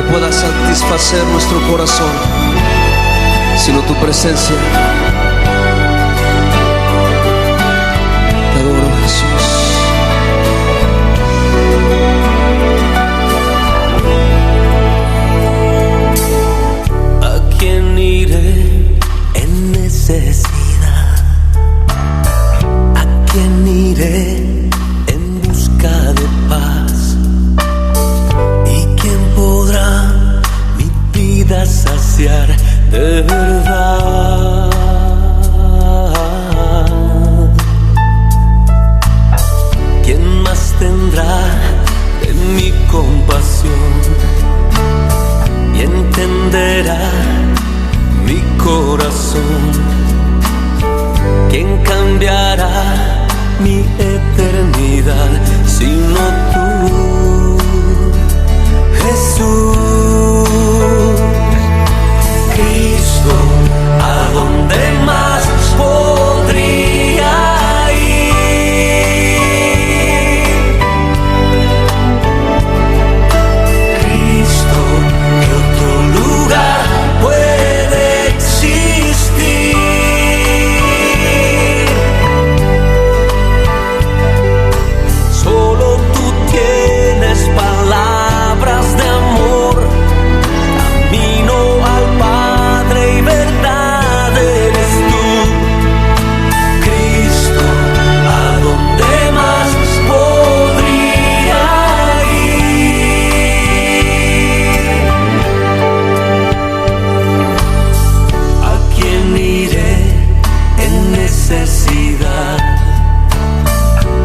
que pueda satisfacer nuestro corazón, sino tu presencia. Te adoro, Jesús. ¿A quién iré en necesidad? ¿A quién iré en busca de paz? ¿Y quién podrá mi vida saciar de verdad? ¿Quién más tendrá de mi compasión y entenderá mi corazón? ¿Quién cambiará mi eternidad sino tú, Jesús? Cristo, ¿a dónde más podría ir? Cristo, ¿qué otro lugar puede existir? Solo tú tienes palabras de amor, camino al Padre y verdad eres tú. Cristo, ¿a dónde más podría ir? ¿A quién iré en necesidad?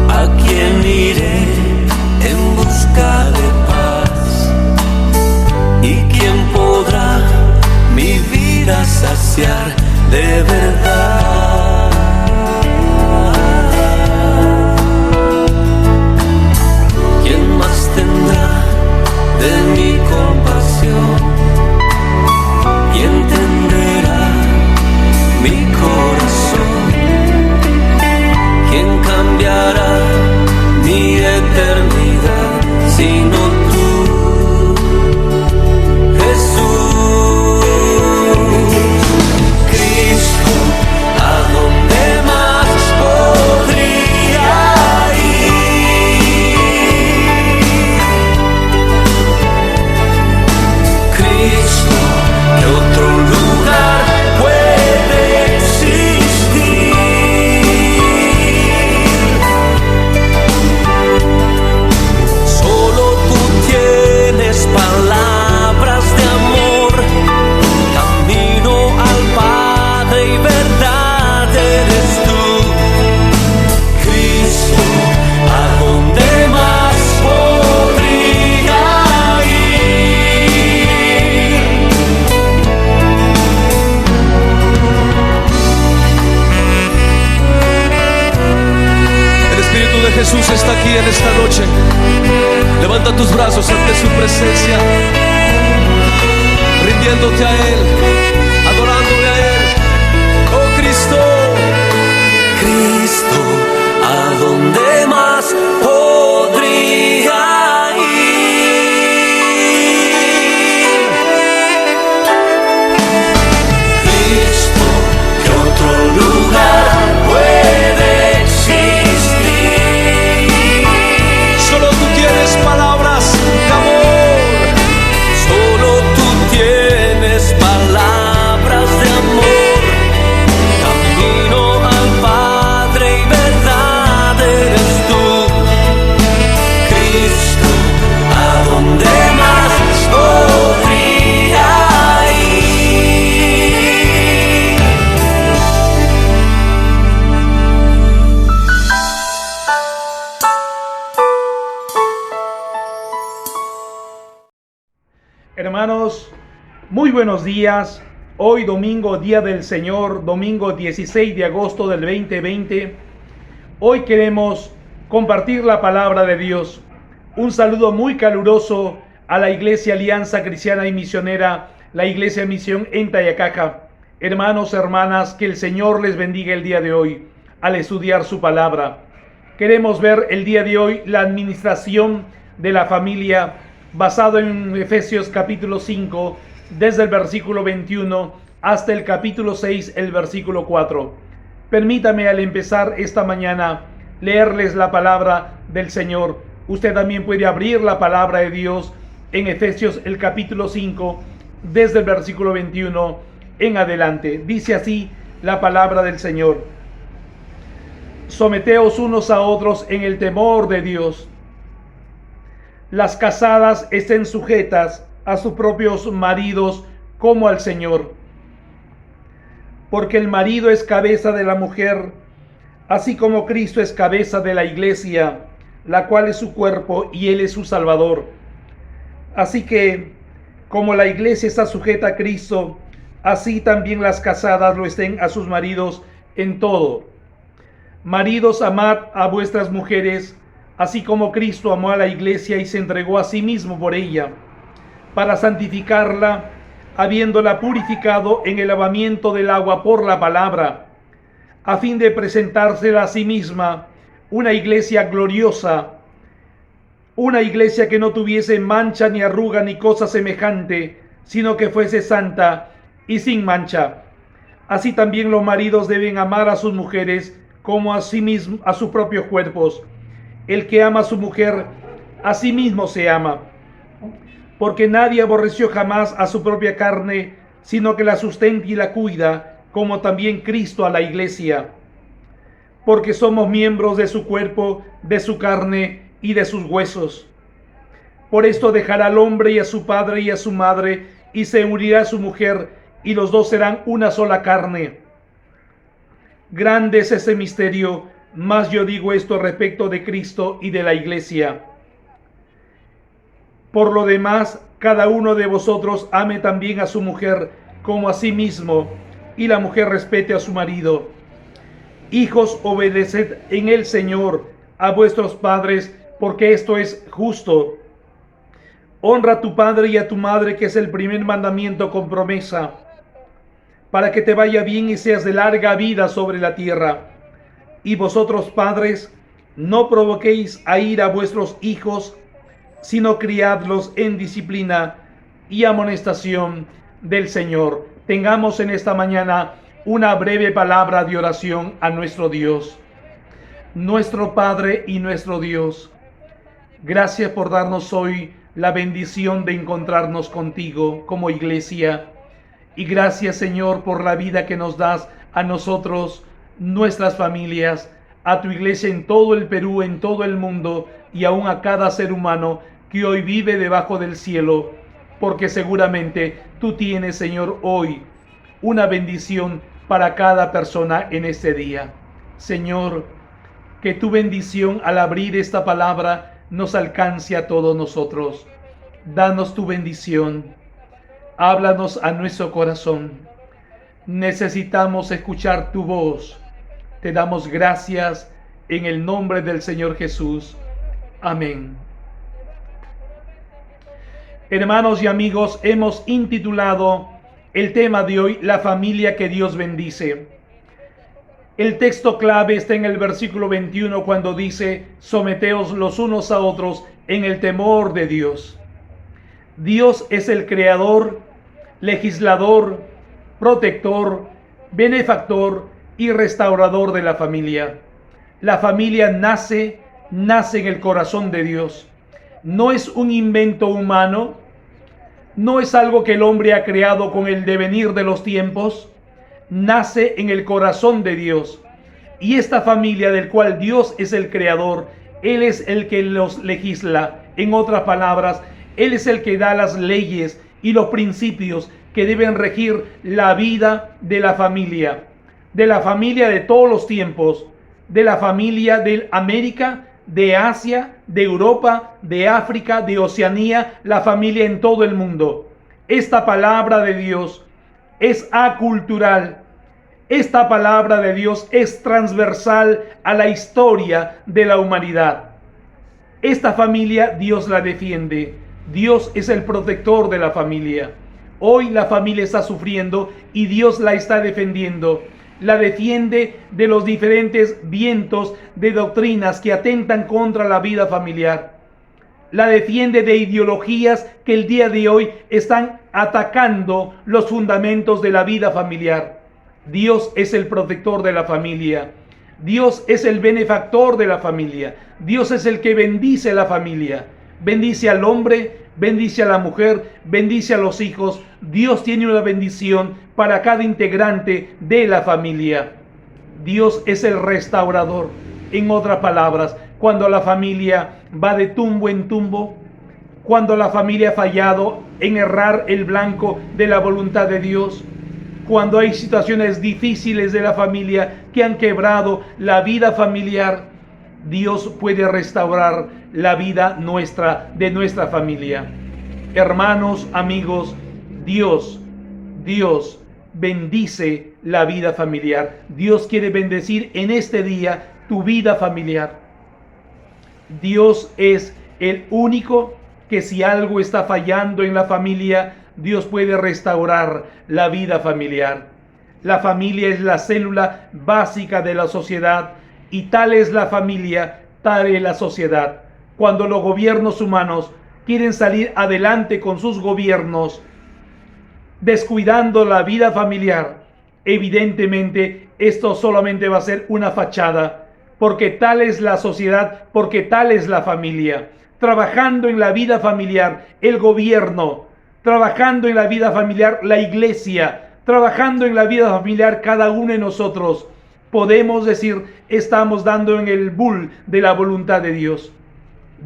¿A quién iré en busca de paz? ¿Y quién podrá mi vida saciar de verdad? ¿Quién más tendrá de mi compasión y entenderá mi corazón? ¿Quién cambiará mi eternidad sino tú, Jesús? Cristo, ¿a dónde más podría ir? Cristo, ¿qué otro lugar puede existir? Solo tú tienes palabras de amor, camino al Padre y verdad eres tú. Cristo, ¿a dónde más podría ir? El Espíritu de Jesús está aquí en esta noche. Levanta tus brazos ante su presencia, rindiéndote a Él, adorándole a Él. Oh Cristo, Cristo, ¿a dónde más podría ir? Cristo, ¿qué otro lugar puede existir? Solo tú tienes palabras de amor. Solo tú tienes palabras de amor, camino al Padre y verdad eres tú. Cristo, ¿a dónde más podría ir? Hermanos, muy buenos días. Hoy domingo, día del Señor, domingo 16 de agosto del 2020. Hoy queremos compartir la palabra de Dios. Un saludo muy caluroso a la Iglesia Alianza Cristiana y Misionera, la Iglesia Misión en Tayacaja. Hermanos, hermanas, que el Señor les bendiga el día de hoy al estudiar su palabra. Queremos ver el día de hoy la administración de la familia basado en Efesios capítulo 5, desde el versículo 21 hasta el capítulo 6, el versículo 4. Permítame al empezar esta mañana leerles la palabra del Señor. Usted también puede abrir la palabra de Dios en Efesios el capítulo 5, desde el versículo 21 en adelante. Dice así la palabra del Señor: someteos unos a otros en el temor de Dios. Las casadas estén sujetas a sus propios maridos como al Señor, porque el marido es cabeza de la mujer, así como Cristo es cabeza de la iglesia, la cual es su cuerpo y Él es su Salvador. Así que, como la iglesia está sujeta a Cristo, así también las casadas lo estén a sus maridos en todo. Maridos, amad a vuestras mujeres, así como Cristo amó a la iglesia y se entregó a sí mismo por ella, para santificarla, habiéndola purificado en el lavamiento del agua por la palabra, a fin de presentársela a sí misma una iglesia gloriosa, una iglesia que no tuviese mancha ni arruga ni cosa semejante, sino que fuese santa y sin mancha. Así también los maridos deben amar a sus mujeres como a sí mismos, a sus propios cuerpos. El que ama a su mujer, a sí mismo se ama. Porque nadie aborreció jamás a su propia carne, sino que la sustenta y la cuida, como también Cristo a la iglesia. Porque somos miembros de su cuerpo, de su carne y de sus huesos. Por esto dejará al hombre y a su padre y a su madre, y se unirá a su mujer, y los dos serán una sola carne. Grande es ese misterio, mas yo digo esto respecto de Cristo y de la iglesia. Por lo demás, cada uno de vosotros ame también a su mujer como a sí mismo, y la mujer respete a su marido. Hijos, obedeced en el Señor a vuestros padres, porque esto es justo. Honra a tu padre y a tu madre, que es el primer mandamiento con promesa, para que te vaya bien y seas de larga vida sobre la tierra. Y vosotros, padres, no provoquéis a ira a vuestros hijos, sino criadlos en disciplina y amonestación del Señor. Tengamos en esta mañana una breve palabra de oración a nuestro Dios. Nuestro Padre y nuestro Dios, gracias por darnos hoy la bendición de encontrarnos contigo como iglesia. Y gracias, Señor, por la vida que nos das a nosotros, nuestras familias, a tu iglesia en todo el Perú, en todo el mundo, y aún a cada ser humano que hoy vive debajo del cielo, porque seguramente tú tienes, Señor, hoy una bendición para cada persona en este día. Señor, que tu bendición al abrir esta palabra nos alcance a todos nosotros. Danos tu bendición. Háblanos a nuestro corazón. Necesitamos escuchar tu voz. Te damos gracias en el nombre del Señor Jesús. Amén. Hermanos y amigos, hemos intitulado el tema de hoy, la familia que Dios bendice. El texto clave está en el versículo 21 cuando dice: someteos los unos a otros en el temor de Dios. Dios es el creador, legislador, protector, benefactor y restaurador de la familia. La familia nace en el corazón de Dios. No es un invento humano, no es algo que el hombre ha creado con el devenir de los tiempos. Nace en el corazón de Dios. Y esta familia del cual Dios es el creador, Él es el que los legisla. En otras palabras, Él es el que da las leyes y los principios que deben regir la vida de la familia de todos los tiempos, de la familia de América, de Asia, de Europa, de África, de Oceanía, la familia en todo el mundo. Esta palabra de Dios es acultural. Esta palabra de Dios es transversal a la historia de la humanidad. Esta familia Dios la defiende. Dios es el protector de la familia. Hoy la familia está sufriendo y Dios la está defendiendo. La defiende de los diferentes vientos de doctrinas que atentan contra la vida familiar. La defiende de ideologías que el día de hoy están atacando los fundamentos de la vida familiar. Dios es el protector de la familia. Dios es el benefactor de la familia. Dios es el que bendice la familia. Bendice al hombre, bendice a la mujer, bendice a los hijos. Dios tiene una bendición para cada integrante de la familia. Dios es el restaurador. En otras palabras, cuando la familia va de tumbo en tumbo, cuando la familia ha fallado en errar el blanco de la voluntad de Dios, cuando hay situaciones difíciles de la familia que han quebrado la vida familiar, Dios puede restaurar la vida de nuestra familia. Hermanos, amigos, Dios bendice la vida familiar. Dios quiere bendecir en este día tu vida familiar. Dios es el único que, si algo está fallando en la familia, Dios puede restaurar la vida familiar. La familia es la célula básica de la sociedad, y tal es la familia, tal es la sociedad. Cuando los gobiernos humanos quieren salir adelante con sus gobiernos, descuidando la vida familiar, evidentemente esto solamente va a ser una fachada, porque tal es la sociedad, porque tal es la familia. Trabajando en la vida familiar, el gobierno; trabajando en la vida familiar, la iglesia; trabajando en la vida familiar, cada uno de nosotros, podemos decir, estamos dando en el bull de la voluntad de Dios.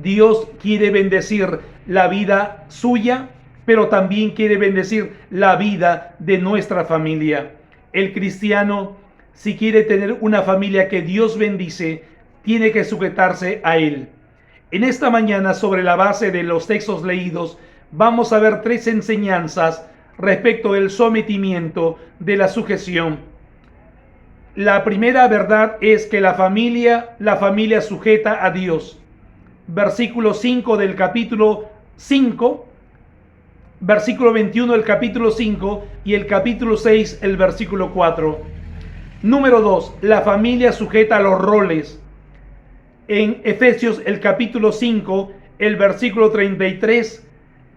Dios quiere bendecir la vida suya, pero también quiere bendecir la vida de nuestra familia. El cristiano, si quiere tener una familia que Dios bendice, tiene que sujetarse a Él. En esta mañana, sobre la base de los textos leídos, vamos a ver 3 enseñanzas respecto del sometimiento, de la sujeción. La primera verdad es que la familia sujeta a Dios. Versículo 5 del capítulo 5, versículo 21 del capítulo 5 y el capítulo 6, el versículo 4. Número 2, la familia sujeta a los roles. En Efesios el capítulo 5, el versículo 33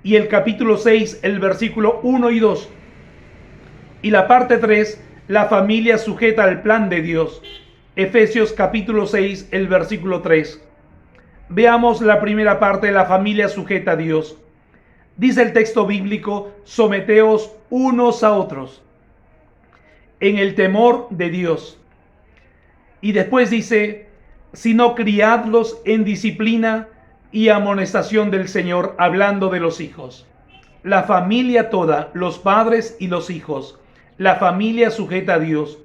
y el capítulo 6, el versículo 1 y 2. Y la parte 3, la familia sujeta al plan de Dios. Efesios capítulo 6, el versículo 3. Veamos la primera parte, la familia sujeta a Dios. Dice el texto bíblico: someteos unos a otros en el temor de Dios. Y después dice: sino criadlos en disciplina y amonestación del Señor, hablando de los hijos. La familia toda, los padres y los hijos, la familia sujeta a Dios.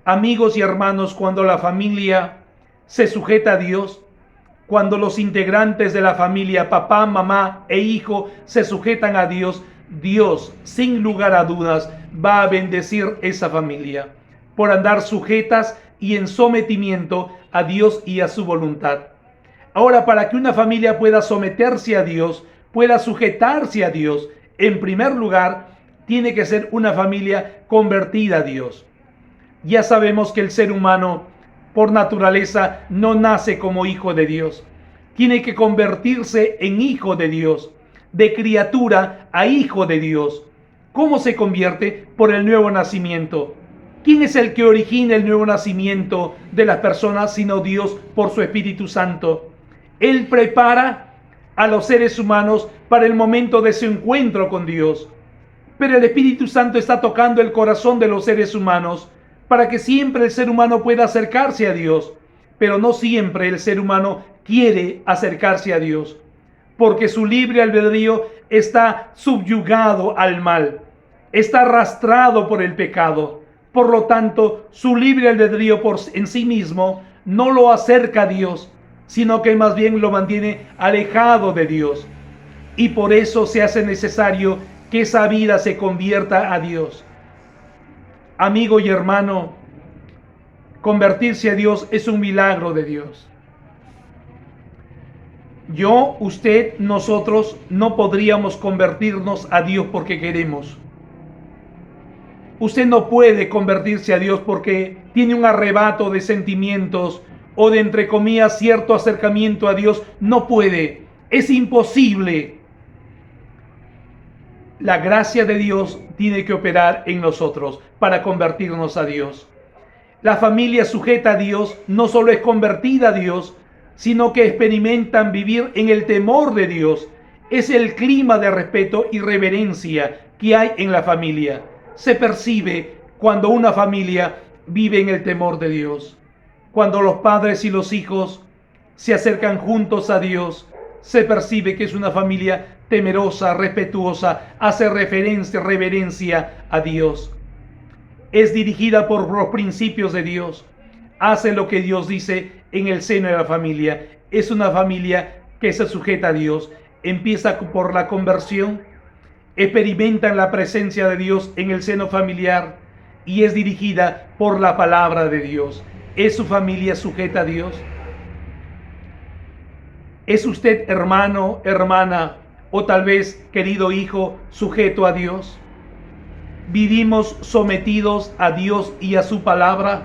Amigos y hermanos, cuando la familia se sujeta a Dios, cuando los integrantes de la familia, papá, mamá e hijo, se sujetan a Dios, Dios, sin lugar a dudas, va a bendecir esa familia por andar sujetas y en sometimiento a Dios y a su voluntad. Ahora, para que una familia pueda someterse a Dios, pueda sujetarse a Dios, en primer lugar, tiene que ser una familia convertida a Dios. Ya sabemos que el ser humano, por naturaleza, no nace como hijo de Dios. Tiene que convertirse en hijo de Dios, de criatura a hijo de Dios. ¿Cómo se convierte? Por el nuevo nacimiento. ¿Quién es el que origina el nuevo nacimiento de las personas sino Dios por su Espíritu Santo? Él prepara a los seres humanos para el momento de su encuentro con Dios. Pero el Espíritu Santo está tocando el corazón de los seres humanos para que siempre el ser humano pueda acercarse a Dios. Pero no siempre el ser humano quiere acercarse a Dios, porque su libre albedrío está subyugado al mal, está arrastrado por el pecado. Por lo tanto, su libre albedrío en sí mismo no lo acerca a Dios, sino que más bien lo mantiene alejado de Dios. Y por eso se hace necesario que esa vida se convierta a Dios. Amigo y hermano, convertirse a Dios es un milagro de Dios. Yo, usted, nosotros no podríamos convertirnos a Dios porque queremos. Usted no puede convertirse a Dios porque tiene un arrebato de sentimientos o de, entre comillas, cierto acercamiento a Dios. No puede. Es imposible. La gracia de Dios tiene que operar en nosotros para convertirnos a Dios. La familia sujeta a Dios no solo es convertida a Dios, sino que experimentan vivir en el temor de Dios. Es el clima de respeto y reverencia que hay en la familia. Se percibe cuando una familia vive en el temor de Dios. Cuando los padres y los hijos se acercan juntos a Dios, se percibe que es una familia temerosa, respetuosa, hace reverencia a Dios. Es dirigida por los principios de Dios, hace lo que Dios dice en el seno de la familia. Es una familia que se sujeta a Dios. Empieza por la conversión, experimentan la presencia de Dios en el seno familiar y es dirigida por la palabra de Dios. ¿Es su familia sujeta a Dios? ¿Es usted, hermano, hermana, o tal vez, querido hijo, sujeto a Dios? ¿Vivimos sometidos a Dios y a su palabra?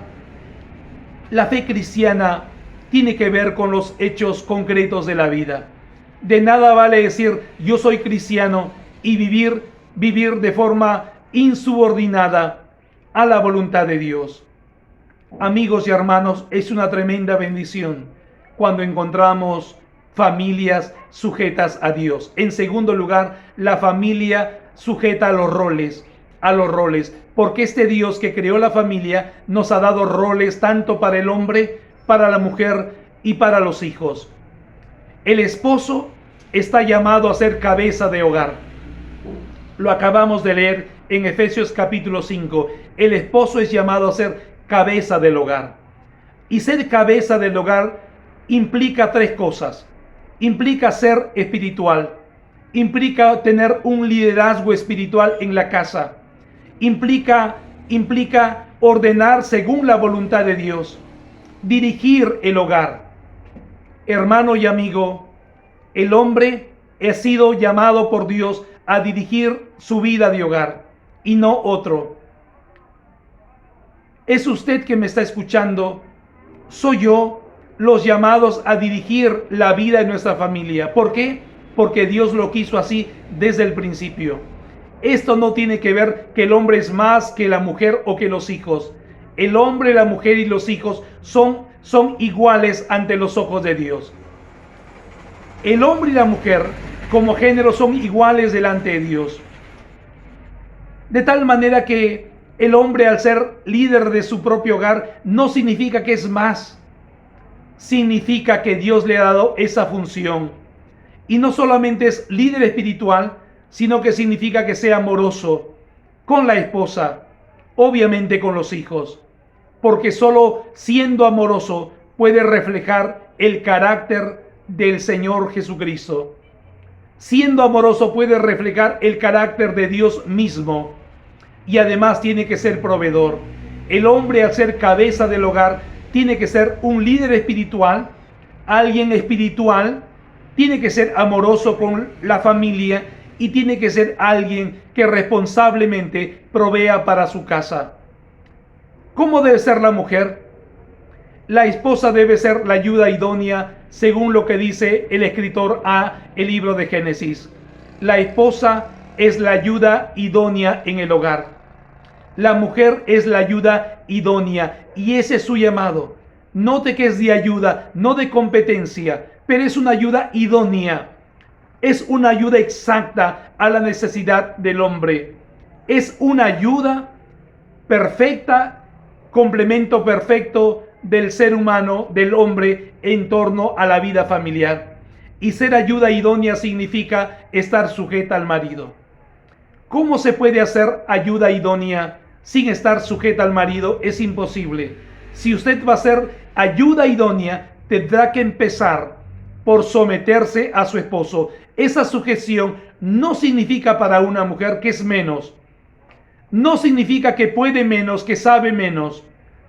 La fe cristiana tiene que ver con los hechos concretos de la vida. De nada vale decir yo soy cristiano y vivir de forma insubordinada a la voluntad de Dios. Amigos y hermanos, es una tremenda bendición cuando encontramos familias sujetas a Dios. En segundo lugar, la familia sujeta a los roles, porque este Dios que creó la familia nos ha dado roles tanto para el hombre, para la mujer y para los hijos. El esposo está llamado a ser cabeza de hogar. Lo acabamos de leer en Efesios capítulo 5. El esposo es llamado a ser cabeza del hogar. Y ser cabeza del hogar implica tres cosas. Implica ser espiritual. Implica tener un liderazgo espiritual en la casa. Implica ordenar según la voluntad de Dios. Dirigir el hogar. Hermano y amigo, el hombre ha sido llamado por Dios a dirigir su vida de hogar y no otro. ¿Es usted que me está escuchando? ¿Soy yo los llamados a dirigir la vida de nuestra familia? ¿Por qué? Porque Dios lo quiso así desde el principio. Esto no tiene que ver que el hombre es más que la mujer o que los hijos. El hombre, la mujer y los hijos son iguales ante los ojos de Dios. El hombre y la mujer como género son iguales delante de Dios. De tal manera que el hombre, al ser líder de su propio hogar, no significa que es más. Significa que Dios le ha dado esa función. Y no solamente es líder espiritual, sino que significa que sea amoroso con la esposa, obviamente con los hijos. Porque solo siendo amoroso puede reflejar el carácter del Señor Jesucristo. Siendo amoroso puede reflejar el carácter de Dios mismo. Y además tiene que ser proveedor. El hombre, al ser cabeza del hogar, tiene que ser un líder espiritual, alguien espiritual, tiene que ser amoroso con la familia y tiene que ser alguien que responsablemente provea para su casa. ¿Cómo debe ser la mujer? La esposa debe ser la ayuda idónea, según lo que dice el escritor el libro de Génesis. La esposa es la ayuda idónea en el hogar. La mujer es la ayuda idónea y ese es su llamado. Note que es de ayuda, no de competencia, pero es una ayuda idónea. Es una ayuda exacta a la necesidad del hombre. Es una ayuda perfecta, complemento perfecto del ser humano, del hombre, en torno a la vida familiar. Y ser ayuda idónea significa estar sujeta al marido. ¿Cómo se puede hacer ayuda idónea sin estar sujeta al marido? Es imposible. Si usted va a ser ayuda idónea, tendrá que empezar por someterse a su esposo. Esa sujeción no significa para una mujer que es menos. No significa que puede menos, que sabe menos.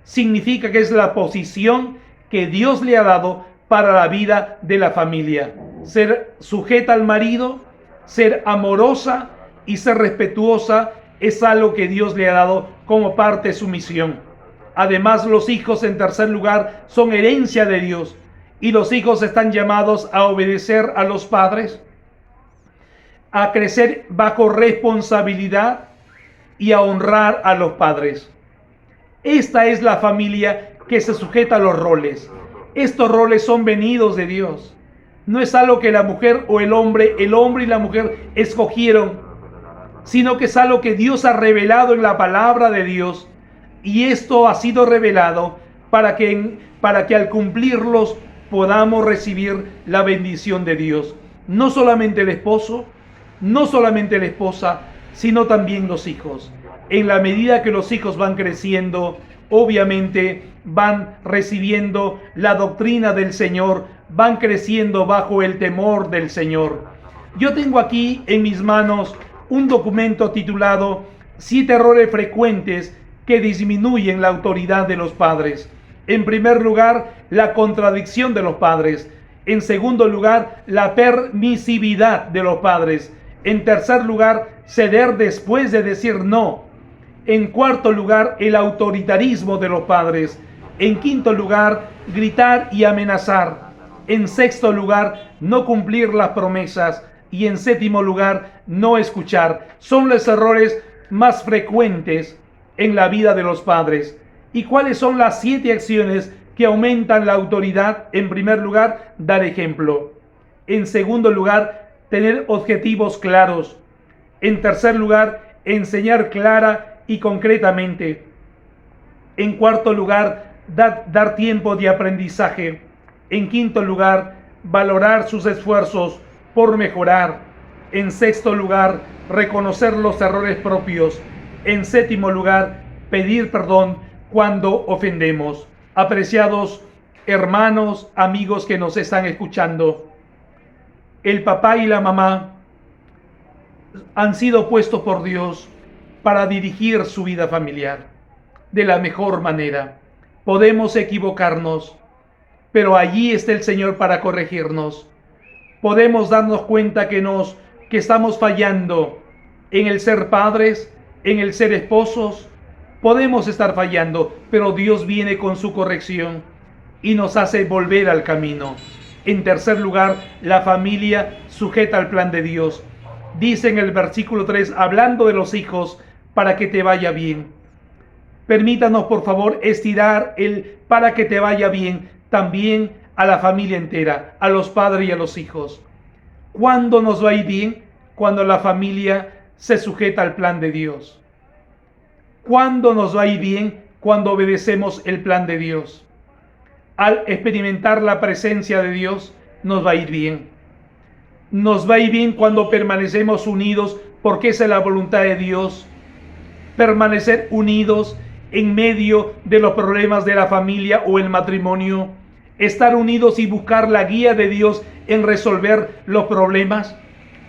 Significa que es la posición que Dios le ha dado para la vida de la familia. Ser sujeta al marido, ser amorosa y ser respetuosa es algo que Dios le ha dado como parte de su misión. Además, los hijos, en tercer lugar, son herencia de Dios. y los hijos están llamados a obedecer a los padres, a crecer bajo responsabilidad y a honrar a los padres. Esta es la familia que se sujeta a los roles. Estos roles son venidos de Dios. No es algo que la mujer o el hombre y la mujer escogieron, sino que es algo que Dios ha revelado en la palabra de Dios, y esto ha sido revelado para que al cumplirlos podamos recibir la bendición de Dios. No solamente el esposo, no solamente la esposa, sino también los hijos. En la medida que los hijos van creciendo, obviamente van recibiendo la doctrina del Señor, van creciendo bajo el temor del Señor. Yo tengo aquí en mis manos un documento titulado 7 errores frecuentes que disminuyen la autoridad de los padres. En primer lugar, la contradicción de los padres. En segundo lugar, la permisividad de los padres. En tercer lugar, ceder después de decir no. En cuarto lugar, el autoritarismo de los padres. En quinto lugar, gritar y amenazar. En sexto lugar, no cumplir las promesas. Y en séptimo lugar, no escuchar. Son los errores más frecuentes en la vida de los padres. ¿Y cuáles son las 7 acciones que aumentan la autoridad? En primer lugar, dar ejemplo. En segundo lugar, tener objetivos claros. En tercer lugar, enseñar clara y concretamente. En cuarto lugar, dar tiempo de aprendizaje. En quinto lugar, valorar sus esfuerzos por mejorar. En sexto lugar, reconocer los errores propios. En séptimo lugar, pedir perdón cuando ofendemos. Apreciados hermanos, amigos que nos están escuchando, el papá y la mamá han sido puestos por Dios para dirigir su vida familiar de la mejor manera. Podemos equivocarnos, pero allí está el Señor para corregirnos. Podemos darnos cuenta que estamos fallando en el ser padres, en el ser esposos. Podemos estar fallando, pero Dios viene con su corrección y nos hace volver al camino. En tercer lugar, la familia sujeta al plan de Dios. Dice en el versículo 3, hablando de los hijos, para que te vaya bien. Permítanos, por favor, estirar el para que te vaya bien también a la familia entera, a los padres y a los hijos. ¿Cuándo nos va a ir bien? Cuando la familia se sujeta al plan de Dios. ¿Cuándo nos va a ir bien? Cuando obedecemos el plan de Dios. Al experimentar la presencia de Dios, nos va a ir bien. Nos va a ir bien cuando permanecemos unidos, porque esa es la voluntad de Dios. Permanecer unidos en medio de los problemas de la familia o el matrimonio. Estar unidos y buscar la guía de Dios en resolver los problemas.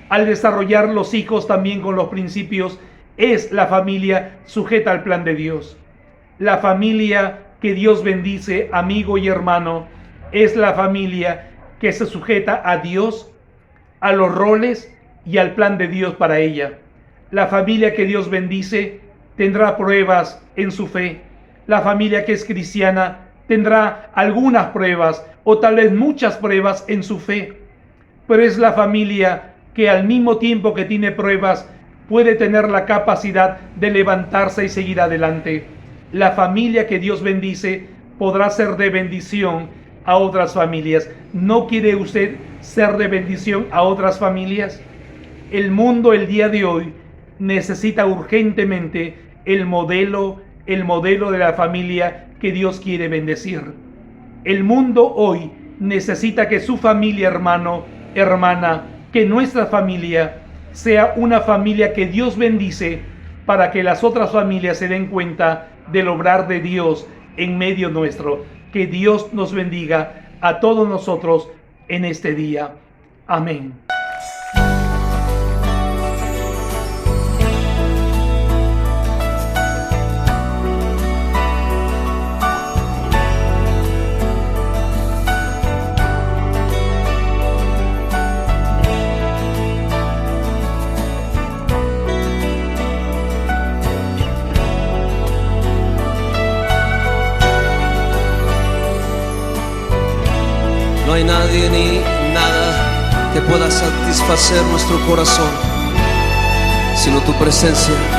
Al desarrollar los hijos también con los principios, es la familia sujeta al plan de Dios. La familia que Dios bendice, amigo y hermano, es la familia que se sujeta a Dios, a los roles y al plan de Dios para ella. La familia que Dios bendice tendrá pruebas en su fe. La familia que es cristiana tendrá algunas pruebas o tal vez muchas pruebas en su fe. Pero es la familia que al mismo tiempo que tiene pruebas puede tener la capacidad de levantarse y seguir adelante. La familia que Dios bendice podrá ser de bendición a otras familias. ¿No quiere usted ser de bendición a otras familias? El mundo el día de hoy necesita urgentemente el modelo de la familia que Dios quiere bendecir. El mundo hoy necesita que su familia, hermano, hermana, que nuestra familia sea una familia que Dios bendice, para que las otras familias se den cuenta del obrar de Dios en medio nuestro. Que Dios nos bendiga a todos nosotros en este día. Amén. No hay nadie ni nada que pueda satisfacer nuestro corazón, sino tu presencia.